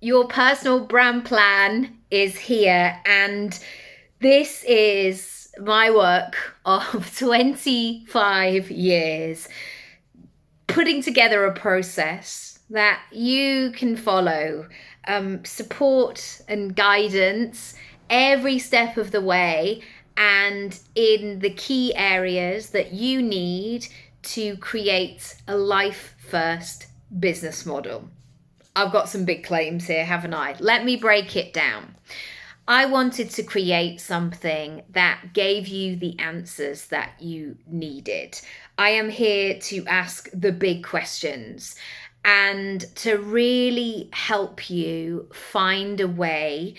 Your personal brand plan is here, and this is my work of 25 years putting together a process that you can follow, support and guidance every step of the way, and in the key areas that you need to create a life first business model. I've got some big claims here, haven't I? Let me break it down. I wanted to create something that gave you the answers that you needed. I am here to ask the big questions and to really help you find a way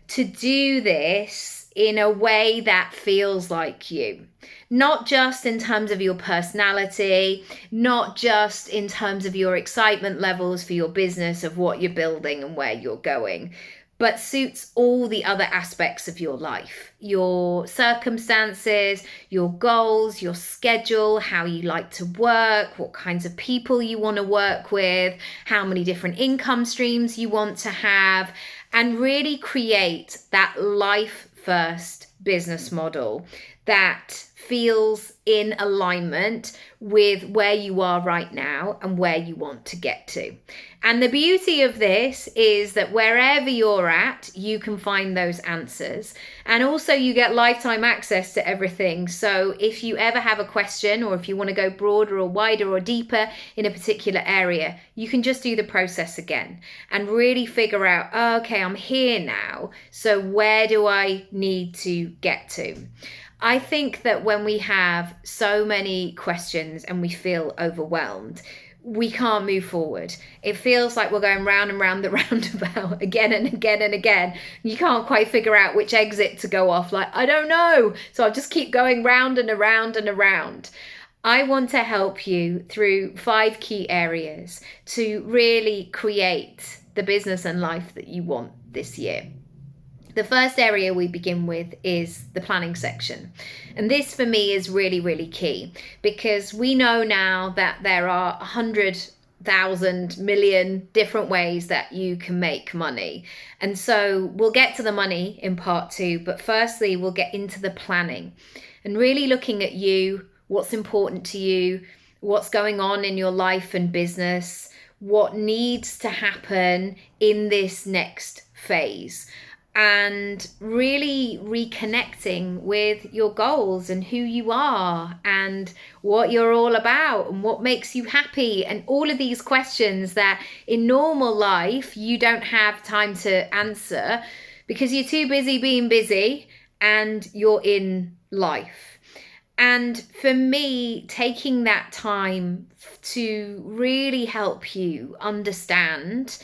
to do this in a way that feels like you. Not just in terms of your personality, not just in terms of your excitement levels for your business, of what you're building and where you're going, but suits all the other aspects of your life, your circumstances, your goals, your schedule, how you like to work, what kinds of people you want to work with, how many different income streams you want to have, and really create that life first business model that feels in alignment with where you are right now and where you want to get to. And the beauty of this is that wherever you're at, you can find those answers. And also you get lifetime access to everything. So if you ever have a question, or if you want to go broader or wider or deeper in a particular area, you can just do the process again and really figure out, oh, okay, I'm here now. So where do I need to get to? I think that when we have so many questions and we feel overwhelmed, we can't move forward. It feels like we're going round and round the roundabout again and again and again. You can't quite figure out which exit to go off. Like, I don't know. So I'll just keep going round and around and around. I want to help you through 5 key areas to really create the business and life that you want this year. The first area we begin with is the planning section. And this for me is really, really key, because we know now that there are 100,000 million different ways that you can make money. And so we'll get to the money in part 2, but firstly, we'll get into the planning and really looking at you, what's important to you, what's going on in your life and business, what needs to happen in this next phase. And really reconnecting with your goals and who you are and what you're all about and what makes you happy, and all of these questions that in normal life you don't have time to answer because you're too busy being busy and you're in life. And for me, taking that time to really help you understand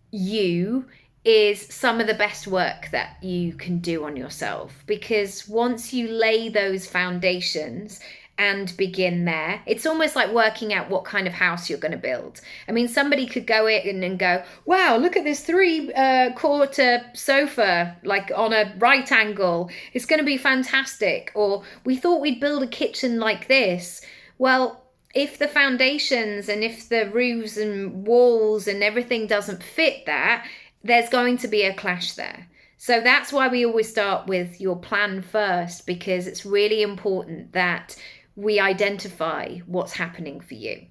you is some of the best work that you can do on yourself, because once you lay those foundations and begin there, it's almost like working out what kind of house you're going to build. I mean, somebody could go in and go, wow, look at this 3/4 sofa, like on a right angle. It's going to be fantastic. Or we thought we'd build a kitchen like this. Well, if the foundations and if the roofs and walls and everything doesn't fit that, there's going to be a clash there. So that's why we always start with your plan first, because it's really important that we identify what's happening for you.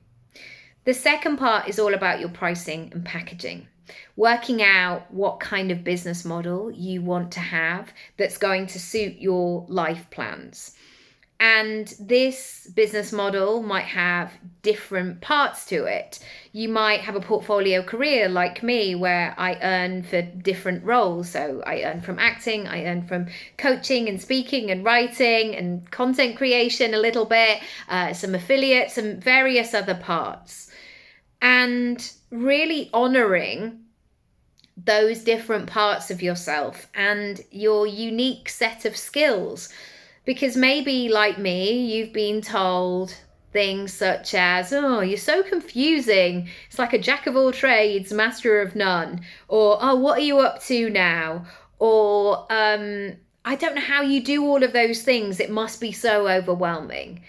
The second part is all about your pricing and packaging, working out what kind of business model you want to have that's going to suit your life plans. And this business model might have different parts to it. You might have a portfolio career like me, where I earn for different roles. So I earn from acting, I earn from coaching and speaking and writing and content creation a little bit, some affiliates and various other parts. And really honoring those different parts of yourself and your unique set of skills. Because maybe, like me, you've been told things such as, oh, you're so confusing. It's like a jack of all trades, master of none. Or, oh, what are you up to now? Or, I don't know how you do all of those things. It must be so overwhelming.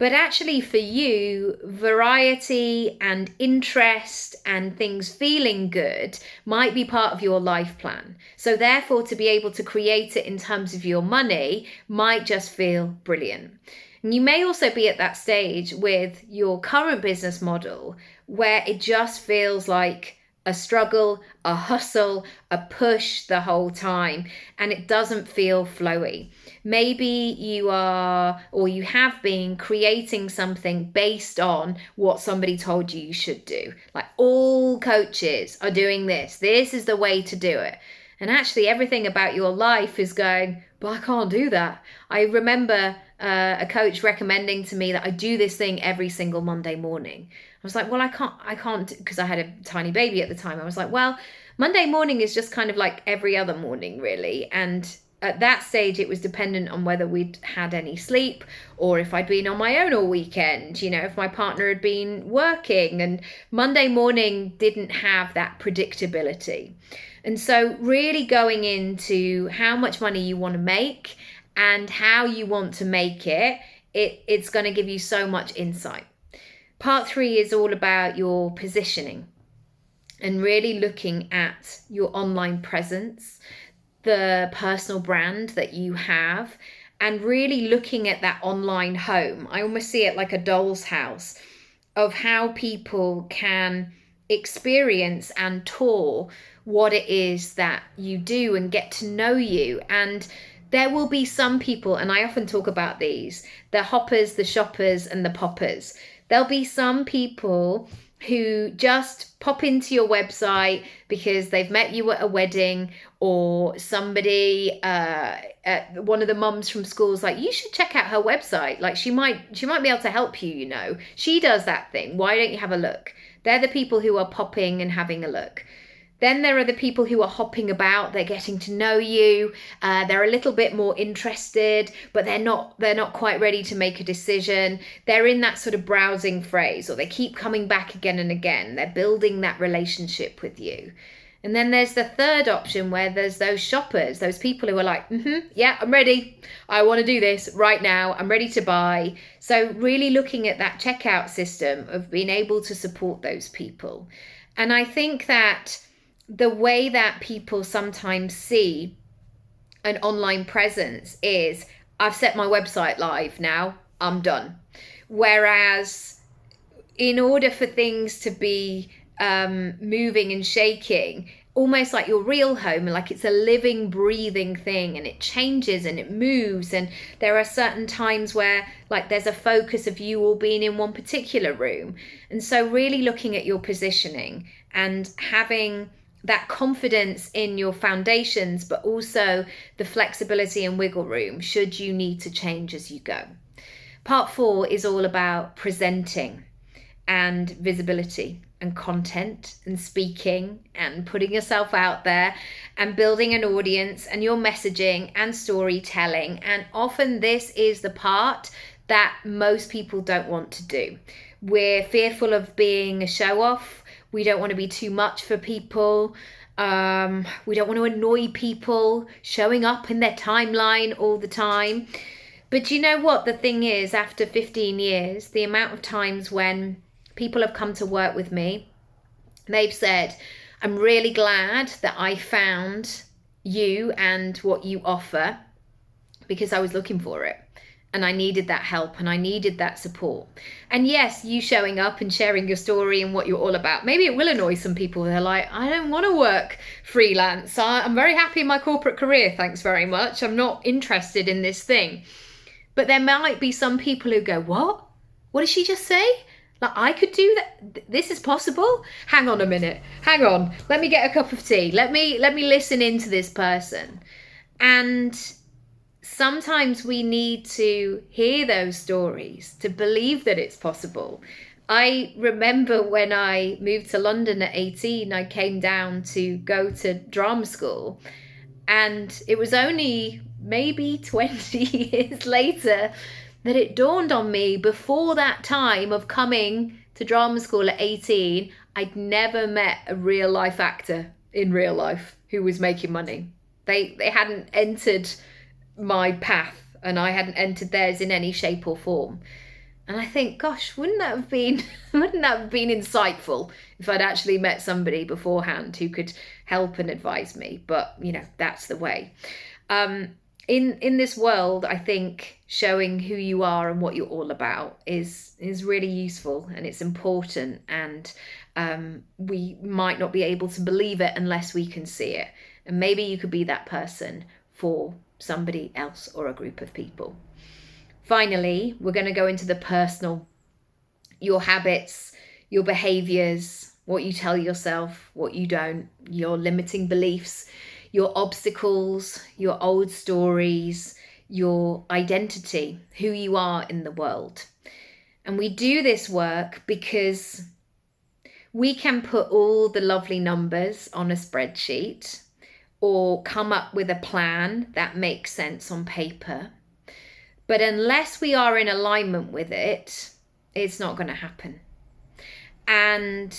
But actually, for you, variety and interest and things feeling good might be part of your life plan. So, therefore, to be able to create it in terms of your money might just feel brilliant. And you may also be at that stage with your current business model where it just feels like a struggle, a hustle, a push the whole time, and it doesn't feel flowy. Maybe you are, or you have been, creating something based on what somebody told you should do. Like, all coaches are doing this. This is the way to do it. And actually, everything about your life is going, but I can't do that. I remember a coach recommending to me that I do this thing every single Monday morning. I was like, well, I can't, because I had a tiny baby at the time. I was like, well, Monday morning is just kind of like every other morning, really. And at that stage, it was dependent on whether we'd had any sleep or if I'd been on my own all weekend, if my partner had been working. And Monday morning didn't have that predictability. And so really going into how much money you want to make and how you want to make it's going to give you so much insight. Part 3 is all about your positioning and really looking at your online presence, the personal brand that you have, and really looking at that online home. I almost see it like a doll's house of how people can experience and tour what it is that you do and get to know you. And there will be some people, and I often talk about these, the hoppers, the shoppers, and the poppers. There'll be some people who just pop into your website because they've met you at a wedding, or somebody, one of the mums from school's like, you should check out her website. Like, she might be able to help you, She does that thing. Why don't you have a look? They're the people who are popping and having a look. Then there are the people who are hopping about. They're getting to know you. They're a little bit more interested, but they're not quite ready to make a decision. They're in that sort of browsing phase, or they keep coming back again and again. They're building that relationship with you. And then there's the third option where there's those shoppers, those people who are like, yeah, I'm ready. I want to do this right now. I'm ready to buy. So really looking at that checkout system of being able to support those people. And I think that the way that people sometimes see an online presence is, I've set my website live now, I'm done. Whereas in order for things to be moving and shaking, almost like your real home, like it's a living, breathing thing, and it changes and it moves, and there are certain times where like there's a focus of you all being in one particular room. And so really looking at your positioning and having that confidence in your foundations, but also the flexibility and wiggle room should you need to change as you go. Part 4 is all about presenting and visibility and content and speaking and putting yourself out there and building an audience and your messaging and storytelling. And often this is the part that most people don't want to do. We're fearful of being a show off. We don't want to be too much for people. We don't want to annoy people showing up in their timeline all the time. But you know what? The thing is, after 15 years, the amount of times when people have come to work with me, they've said, I'm really glad that I found you and what you offer, because I was looking for it. And I needed that help and I needed that support. And yes, you showing up and sharing your story and what you're all about, maybe it will annoy some people. They're like, I don't want to work freelance. I'm very happy in my corporate career. Thanks very much. I'm not interested in this thing. But there might be some people who go, what? What did she just say? Like, I could do that? This is possible? Hang on a minute. Hang on. Let me get a cup of tea. Let me listen into this person. And sometimes we need to hear those stories to believe that it's possible. I remember when I moved to London at 18, I came down to go to drama school, and it was only maybe 20 years later that it dawned on me, before that time of coming to drama school at 18, I'd never met a real life actor in real life who was making money. They hadn't entered my path and I hadn't entered theirs in any shape or form. And I think, gosh, wouldn't that have been wouldn't that have been insightful if I'd actually met somebody beforehand who could help and advise me? But that's the way. Um, in this world, I think showing who you are and what you're all about is really useful, and it's important. And we might not be able to believe it unless we can see it. And maybe you could be that person for somebody else or a group of people. Finally, we're going to go into the personal, your habits, your behaviors, what you tell yourself, what you don't, your limiting beliefs, your obstacles, your old stories, your identity, who you are in the world. And we do this work because we can put all the lovely numbers on a spreadsheet or come up with a plan that makes sense on paper. But unless we are in alignment with it, it's not going to happen. And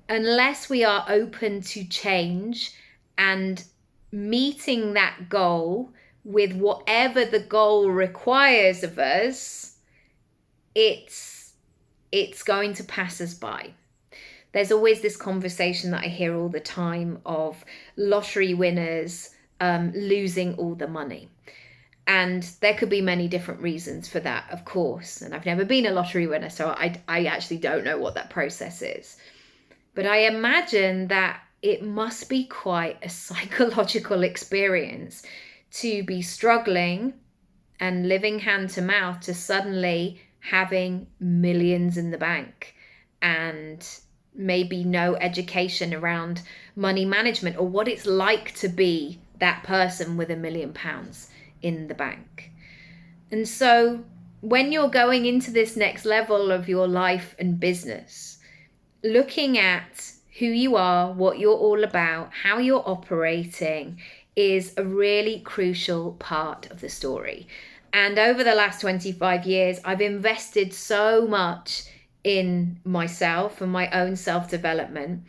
unless we are open to change and meeting that goal with whatever the goal requires of us, it's going to pass us by. There's always this conversation that I hear all the time of lottery winners losing all the money. And there could be many different reasons for that, of course. And I've never been a lottery winner, so I actually don't know what that process is. But I imagine that it must be quite a psychological experience to be struggling and living hand to mouth to suddenly having millions in the bank and maybe no education around money management or what it's like to be that person with £1 million in the bank. And so when you're going into this next level of your life and business, looking at who you are, what you're all about, how you're operating is a really crucial part of the story. And over the last 25 years, I've invested so much in myself and my own self-development.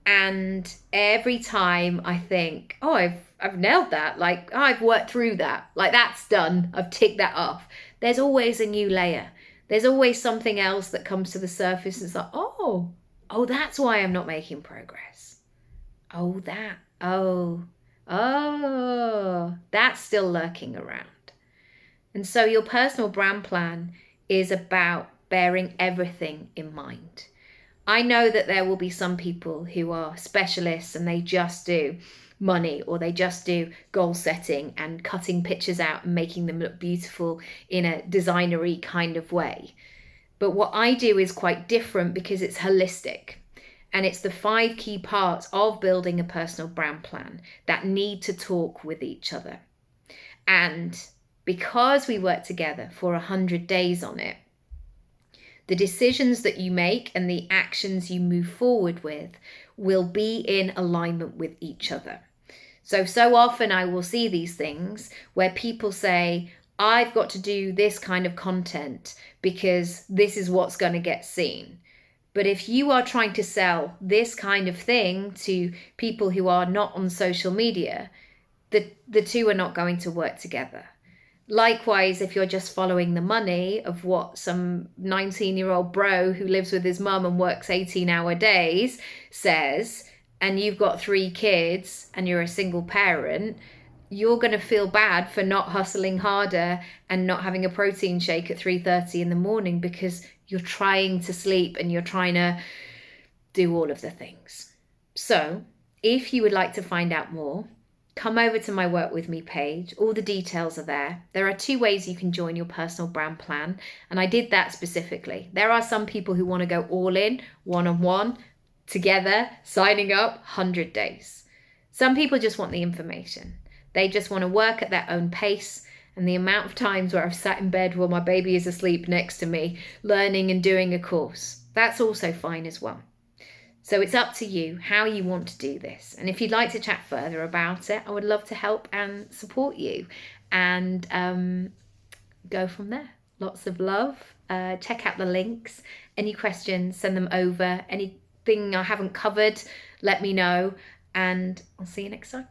And every time I think, oh, I've nailed that. Like, oh, I've worked through that. Like, that's done. I've ticked that off. There's always a new layer. There's always something else that comes to the surface. And it's like, oh, that's why I'm not making progress. Oh, that's still lurking around. And so your personal brand plan is about bearing everything in mind. I know that there will be some people who are specialists and they just do money or they just do goal setting and cutting pictures out and making them look beautiful in a designery kind of way. But what I do is quite different because it's holistic. And it's the 5 key parts of building a personal brand plan that need to talk with each other. And because we work together for 100 days on it, the decisions that you make and the actions you move forward with will be in alignment with each other. So often I will see these things where people say, I've got to do this kind of content because this is what's going to get seen. But if you are trying to sell this kind of thing to people who are not on social media, the two are not going to work together. Likewise, if you're just following the money of what some 19-year-old bro who lives with his mum and works 18-hour days says, and you've got 3 kids and you're a single parent, you're going to feel bad for not hustling harder and not having a protein shake at 3:30 in the morning because you're trying to sleep and you're trying to do all of the things. So if you would like to find out more, come over to my Work With Me page. All the details are there. There are 2 ways you can join your personal brand plan. And I did that specifically. There are some people who want to go all in, one-on-one, together, signing up 100 days. Some people just want the information. They just want to work at their own pace. And the amount of times where I've sat in bed while my baby is asleep next to me, learning and doing a course, that's also fine as well. So it's up to you how you want to do this. And if you'd like to chat further about it, I would love to help and support you and go from there. Lots of love. Check out the links. Any questions, send them over. Anything I haven't covered, let me know. And I'll see you next time.